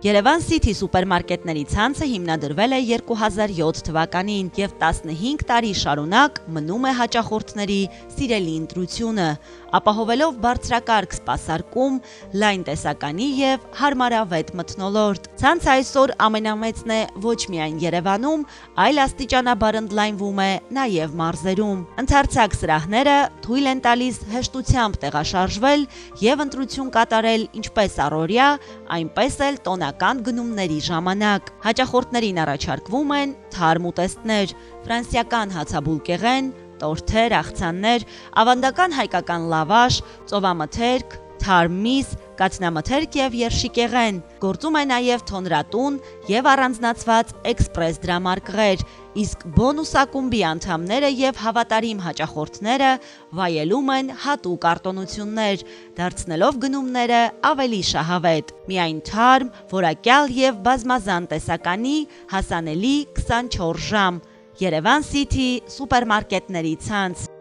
Երևան City սուպերմարկետների ցանցը հիմնադրվել է 2007 թվականին և 15 տարի շարունակ մնում է հաճախորդների սիրելի ընտրությունը, ապահովելով բարձրակարգ սպասարկում, լայն տեսականի և հարմարավետ մթնոլորտ։ Ցանցը այսօր ամենամեծն է ոչ միայն Երևանում, այլ աստիճանաբար ընդլայնվում է նաև մարզերում։ Ընդարձակ սրահները թույլ են տալիս հեշտությամբ տեղաշարժվել և ընտրություն կատարել ինչպես առօրյա, այնպես էլ տոնական գնումների ժամանակ։ Հաճախորդներին առաջարկվում են թարմ ուտեստներ, ֆրանսիական հացաբուլկեղեն, տորթեր, աղցաններ, ավանդական հայկական լավաշ, ծովամթերք, թարմ միս, կաթնամթերք և երշիկեղեն։ Գործում է նաև թոնրատուն և առանձնացված էքսպրես դրամարկղեր, իսկ բոնուս ակումբի անդամները և հավատարիմ հաճախորդները վայելում են հատուկ արտոնություններ, դարձնելով գնումները ավելի շահավետ։ Միայն թարմ, որակյալ և բազմազան տեսականի, հասանելի 24 ժամ։ Երևան City սուպերմարկետների ցանց։